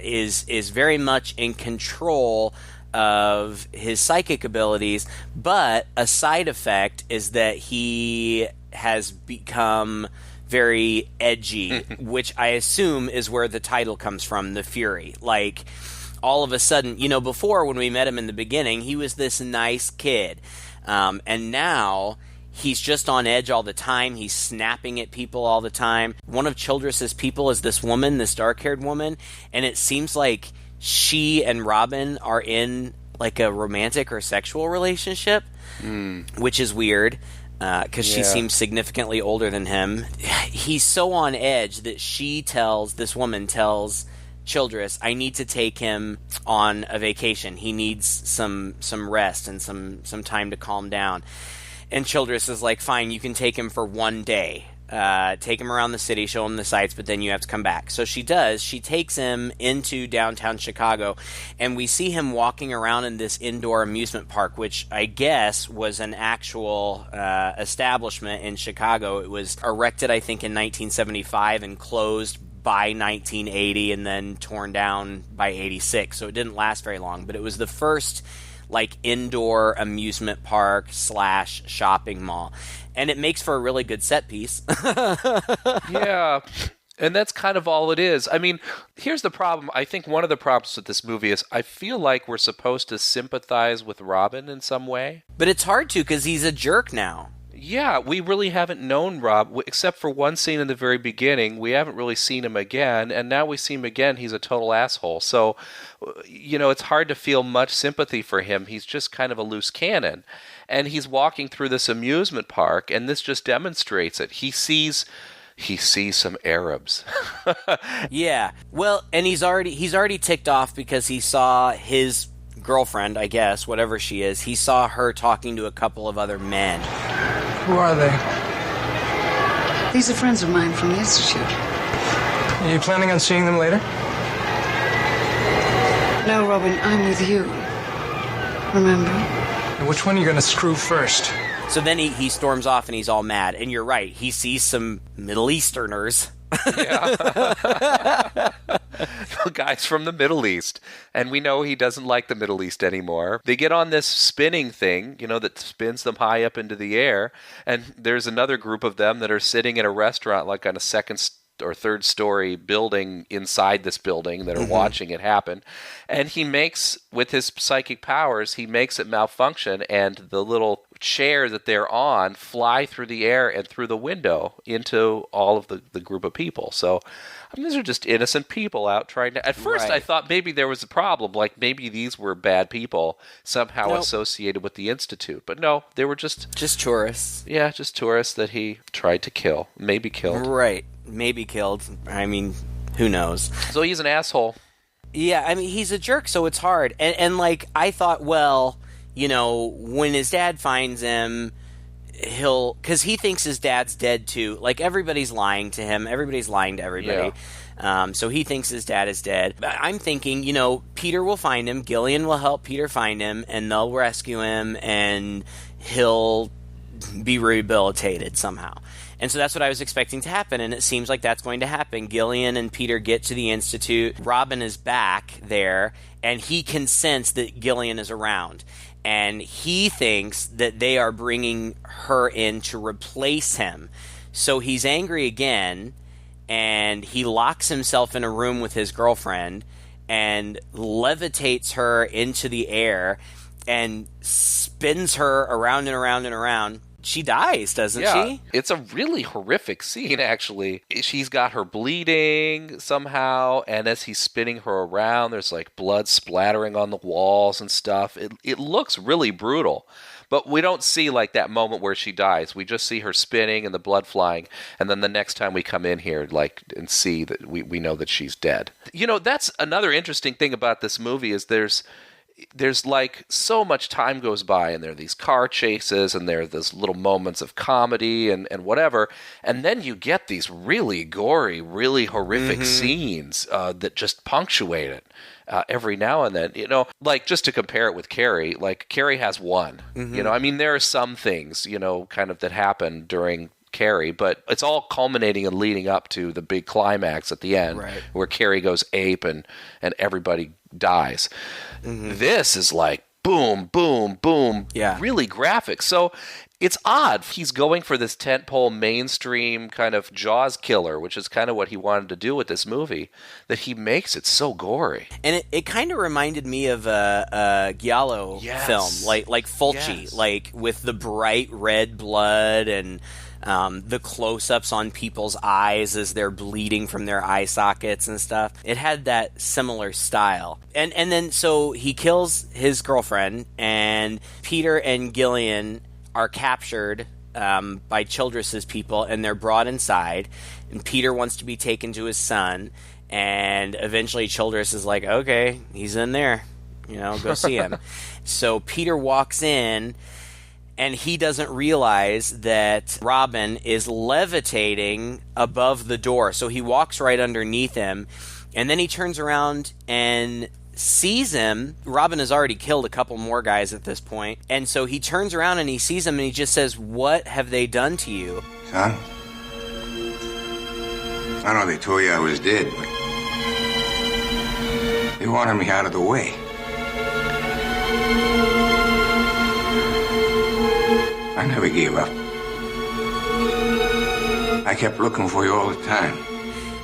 is very much in control of his psychic abilities, but a side effect is that he has become very edgy, which I assume is where the title comes from, the Fury. Like, all of a sudden, before, when we met him in the beginning, he was this nice kid, and now he's just on edge all the time. He's snapping at people all the time. One of Childress's people is this woman, this dark-haired woman, and it seems like she and Robin are in like a romantic or sexual relationship, which is weird because she seems significantly older than him. He's so on edge that this woman tells Childress, I need to take him on a vacation. He needs some rest and some time to calm down. And Childress is like, fine, you can take him for one day. Take him around the city, show him the sights, but then you have to come back. So she does. She takes him into downtown Chicago, and we see him walking around in this indoor amusement park, which I guess was an actual establishment in Chicago. It was erected, I think, in 1975 and closed by 1980 and then torn down by 86. So it didn't last very long, but it was the first indoor amusement park / shopping mall, and it makes for a really good set piece. Yeah, and that's kind of all it is. I mean, here's the problem. I think one of the problems with this movie is I feel like we're supposed to sympathize with Robin in some way, but it's hard to, because he's a jerk now. Yeah, we really haven't known Rob, except for one scene in the very beginning. We haven't really seen him again, and now we see him again, he's a total asshole. So, it's hard to feel much sympathy for him. He's just kind of a loose cannon. And he's walking through this amusement park, and this just demonstrates it. He sees some Arabs. Yeah, well, and he's already ticked off because he saw his girlfriend, I guess, whatever she is, he saw her talking to a couple of other men. Who are they? These are friends of mine from the Institute. Are you planning on seeing them later? No, Robin, I'm with you. Remember? And which one are you going to screw first? So then he storms off and he's all mad. And you're right. He sees some Middle Easterners. Yeah. Guys from the Middle East. And we know he doesn't like the Middle East anymore. They get on this spinning thing, that spins them high up into the air. And there's another group of them that are sitting in a restaurant, like on a second or third story building inside this building that are watching it happen. And he makes, with his psychic powers, he makes it malfunction, and the little chair that they're on fly through the air and through the window into all of the group of people. So, these are just innocent people out trying to... At first, I thought maybe there was a problem, like maybe these were bad people somehow associated with the Institute. But no, they were just... Just tourists. Yeah, just tourists that he tried to kill. Maybe killed. Right. Maybe killed. I mean, who knows? So he's an asshole. Yeah, I mean, he's a jerk, so it's hard. And like, I thought, well, when his dad finds him, because he thinks his dad's dead too. Like, everybody's lying to him. Everybody's lying to everybody. Yeah. So he thinks his dad is dead. But I'm thinking, Peter will find him. Gillian will help Peter find him, and they'll rescue him, and he'll be rehabilitated somehow. And so that's what I was expecting to happen, and it seems like that's going to happen. Gillian and Peter get to the Institute. Robin is back there, and he can sense that Gillian is around. And he thinks that they are bringing her in to replace him. So he's angry again, and he locks himself in a room with his girlfriend and levitates her into the air and spins her around and around and around. She dies, doesn't she? It's a really horrific scene, actually. She's got her bleeding somehow, and as he's spinning her around, there's like blood splattering on the walls and stuff. It looks really brutal. But we don't see like that moment where she dies. We just see her spinning and the blood flying, and then the next time we come in here and see that we know that she's dead. That's another interesting thing about this movie is there's like so much time goes by, and there are these car chases, and there are those little moments of comedy and whatever, and then you get these really gory, really horrific scenes that just punctuate it every now and then. Like, just to compare it with Carrie, like Carrie has one. There are some things kind of that happen during Carrie, but it's all culminating and leading up to the big climax at the end, where Carrie goes ape and everybody dies. This is like boom, boom, boom, really graphic. So it's odd. He's going for this tentpole mainstream kind of Jaws killer, which is kind of what he wanted to do with this movie, that he makes it so gory. And it kind of reminded me of a Giallo film, like Fulci, like with the bright red blood and the close-ups on people's eyes as they're bleeding from their eye sockets and stuff. It had that similar style. And then so he kills his girlfriend, and Peter and Gillian are captured by Childress's people, and they're brought inside, and Peter wants to be taken to his son, and eventually Childress is like, okay, he's in there, go see him. So Peter walks in, and he doesn't realize that Robin is levitating above the door. So he walks right underneath him, and then he turns around and sees him. Robin has already killed a couple more guys at this point. And so he turns around and he sees him, and he just says, "What have they done to you?" Son? I know they told you I was dead, but they wanted me out of the way. I never gave up. I kept looking for you all the time.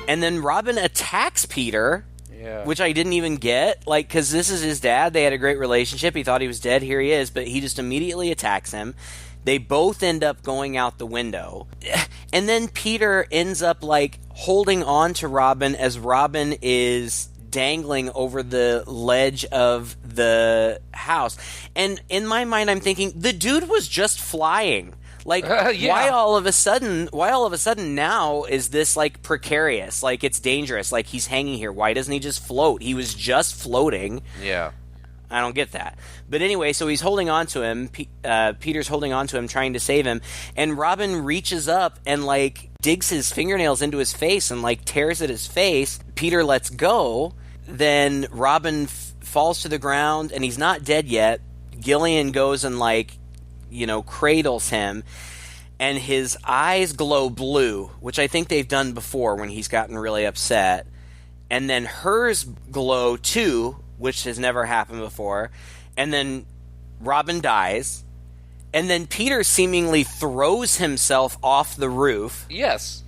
And then Robin attacks Peter, which I didn't even get. Like, because this is his dad. They had a great relationship. He thought he was dead. Here he is. But he just immediately attacks him. They both end up going out the window. And then Peter ends up, like, holding on to Robin as Robin is dangling over the ledge of the house. And in my mind, I'm thinking, the dude was just flying. Like, why all of a sudden now is this, like, precarious? Like, it's dangerous. Like, he's hanging here. Why doesn't he just float? He was just floating. Yeah. I don't get that. But anyway, so he's holding on to him. Peter's holding on to him, trying to save him. And Robin reaches up and, like, digs his fingernails into his face and, like, tears at his face. Peter lets go. Then Robin falls to the ground, and he's not dead yet. Gillian goes and, like, you know, cradles him, and his eyes glow blue, which I think they've done before when he's gotten really upset. And then hers glow too, which has never happened before. And then Robin dies. And then Peter seemingly throws himself off the roof. Yes.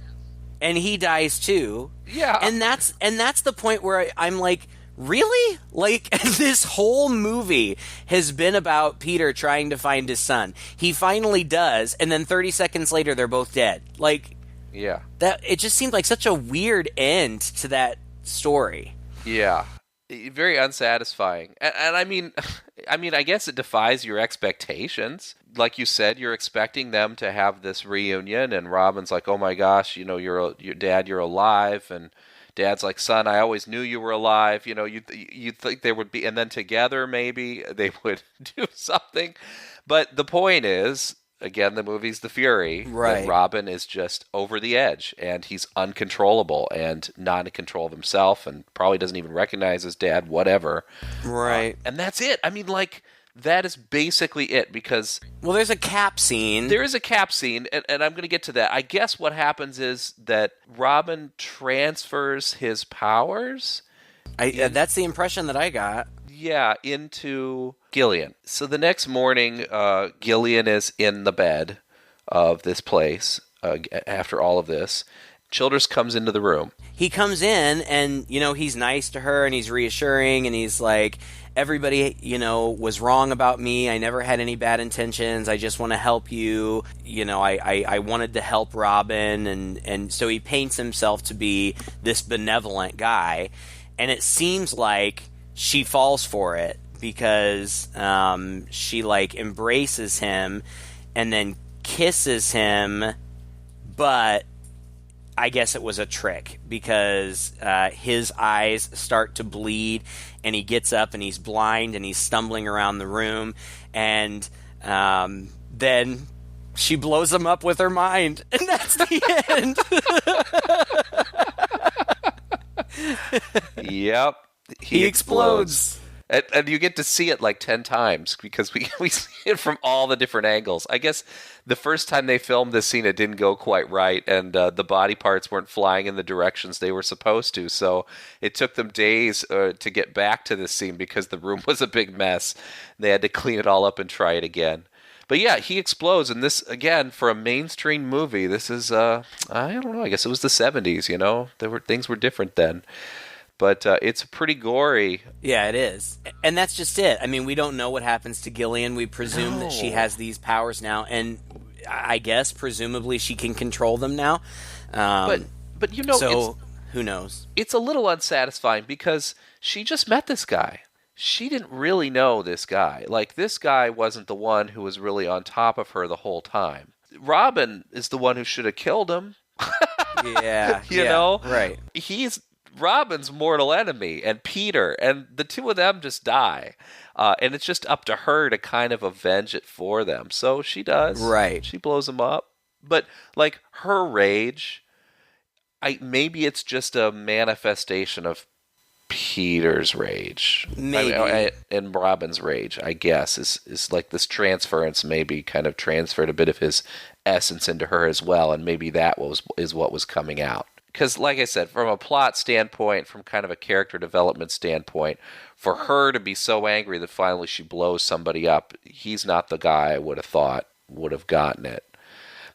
And he dies too. Yeah. And that's the point where I'm like, really? Like, this whole movie has been about Peter trying to find his son. He finally does, and then 30 seconds later they're both dead. Like, yeah. That it just seemed like such a weird end to that story. Yeah. Very unsatisfying. And I mean, I guess it defies your expectations. Like you said, you're expecting them to have this reunion, and Robin's like, "Oh my gosh, you know, your dad, you're alive," and Dad's like, "Son, I always knew you were alive." You know, you'd think they would be, and then together maybe they would do something. But the point is, again, the movie's The Fury. Right. That Robin is just over the edge, and he's uncontrollable and not in control of himself, and probably doesn't even recognize his dad, whatever. Right. And that's it. I mean, like, that is basically it, because... Well, there's a cap scene. There is a cap scene, and I'm going to get to that. I guess what happens is that Robin transfers his powers... That's the impression that I got. Yeah, into Gillian. So the next morning, Gillian is in the bed of this place after all of this. Childress comes into the room. He comes in, and, you know, he's nice to her, and he's reassuring, and he's like, everybody, you know, was wrong about me. I never had any bad intentions. I just want to help you. You know, I wanted to help Robin, and so he paints himself to be this benevolent guy, and it seems like she falls for it because she, like, embraces him and then kisses him, but I guess it was a trick because his eyes start to bleed and he gets up and he's blind and he's stumbling around the room, and then she blows him up with her mind, and that's the end. Yep. He explodes. And you get to see it like 10 times because we see it from all the different angles. I guess the first time they filmed this scene, it didn't go quite right, and the body parts weren't flying in the directions they were supposed to. So it took them days to get back to this scene because the room was a big mess. They had to clean it all up and try it again. But yeah, he explodes, and this, again, for a mainstream movie, this is, I don't know, I guess it was the 70s, you know? Things were different then. But it's pretty gory. Yeah, it is. And that's just it. I mean, we don't know what happens to Gillian. We presume that she has these powers now, and I guess, presumably, she can control them now. But you know, so who knows? It's a little unsatisfying because she just met this guy. She didn't really know this guy. Like, this guy wasn't the one who was really on top of her the whole time. Robin is the one who should have killed him. Yeah. you know? Right. He's Robin's mortal enemy, and Peter, and the two of them just die. And it's just up to her to kind of avenge it for them. So she does. Right. She blows him up. But, like, her rage, maybe it's just a manifestation of Peter's rage. Maybe. And Robin's rage, I guess, is like this transference maybe kind of transferred a bit of his essence into her as well, and maybe that is what was coming out. Because, like I said, from a plot standpoint, from kind of a character development standpoint, for her to be so angry that finally she blows somebody up, he's not the guy I would have thought would have gotten it.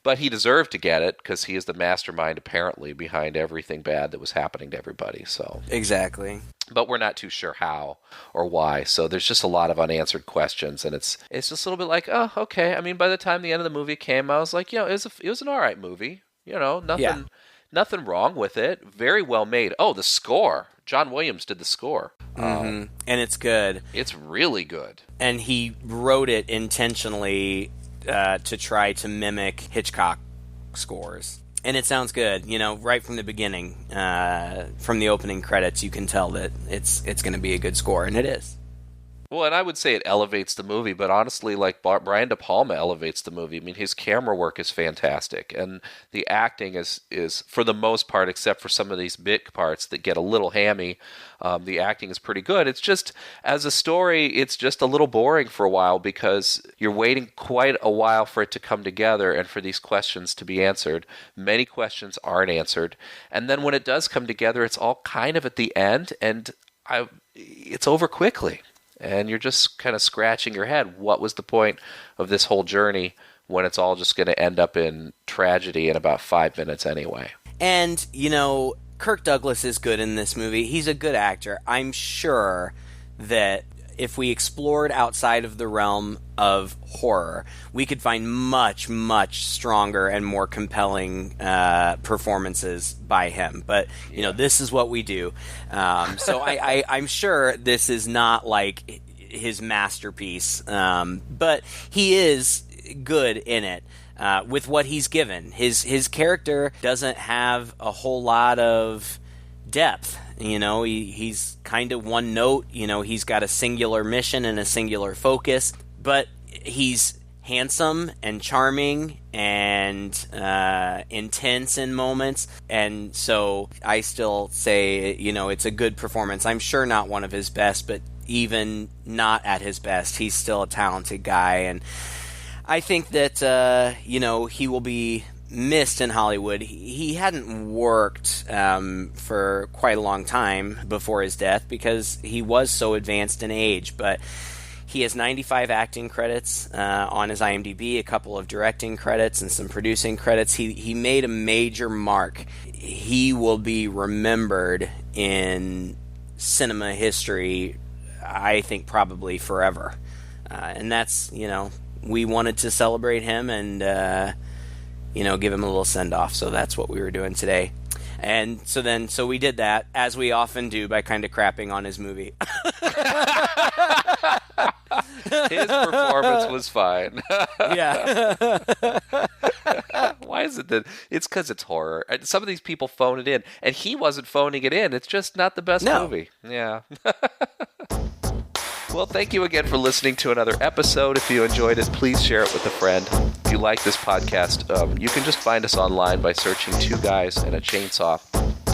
But he deserved to get it because he is the mastermind, apparently, behind everything bad that was happening to everybody. So Exactly. But we're not too sure how or why. So there's just a lot of unanswered questions, and it's just a little bit like, oh, okay. I mean, by the time the end of the movie came, I was like, you know, it was an all right movie. You know, nothing wrong with it. Very well made. Oh, the score. John Williams did the score. Mm-hmm. And it's good. It's really good. And he wrote it intentionally to try to mimic Hitchcock scores. And it sounds good. You know, right from the beginning, from the opening credits, you can tell that it's going to be a good score, and it is. Well, and I would say it elevates the movie, but honestly, like Brian De Palma elevates the movie. I mean, his camera work is fantastic, and the acting is for the most part, except for some of these bit parts that get a little hammy, the acting is pretty good. It's just, as a story, it's just a little boring for a while because you're waiting quite a while for it to come together and for these questions to be answered. Many questions aren't answered, and then when it does come together, it's all kind of at the end, and it's over quickly. And you're just kind of scratching your head. What was the point of this whole journey when it's all just going to end up in tragedy in about 5 minutes anyway? And, you know, Kirk Douglas is good in this movie. He's a good actor. I'm sure that if we explored outside of the realm of horror, we could find much, much stronger and more compelling performances by him. But, you know, this is what we do. So I'm sure this is not like his masterpiece, but he is good in it. With what he's given. His character doesn't have a whole lot of depth. You know, he's kind of one note. You know, he's got a singular mission and a singular focus, but he's handsome and charming and intense in moments. And so I still say, you know, it's a good performance. I'm sure not one of his best, but even not at his best, he's still a talented guy. And I think that, you know, he will be missed in Hollywood. He hadn't worked for quite a long time before his death because he was so advanced in age. But he has 95 acting credits on his IMDb, a couple of directing credits and some producing credits. He made a major mark. He will be remembered in cinema history, I think, probably forever. And that's, you know, we wanted to celebrate him and, you know, give him a little send-off. So that's what we were doing today. And so we did that, as we often do, by kind of crapping on his movie. His performance was fine. Yeah. Why is it that? It's because it's horror. Some of these people phone it in, and he wasn't phoning it in. It's just not the best movie. Yeah. Well, thank you again for listening to another episode. If you enjoyed it, please share it with a friend. If you like this podcast, you can just find us online by searching Two Guys and a Chainsaw.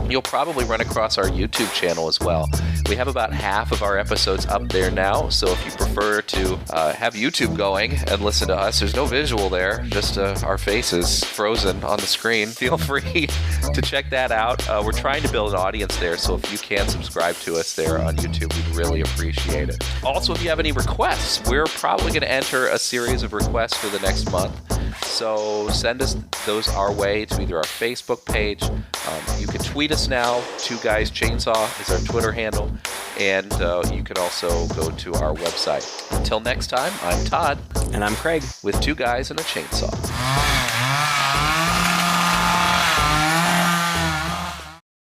You'll probably run across our YouTube channel as well. We have about half of our episodes up there now, so if you prefer to have YouTube going and listen to us, there's no visual there, just our faces frozen on the screen. Feel free to check that out. We're trying to build an audience there, so if you can subscribe to us there on YouTube, we'd really appreciate it. Also, if you have any requests, we're probably going to enter a series of requests for the next month. So send us those our way to either our Facebook page. You can tweet us now. Two Guys Chainsaw is our Twitter handle. And you can also go to our website. Until next time, I'm Todd. And I'm Craig. With Two Guys and a Chainsaw.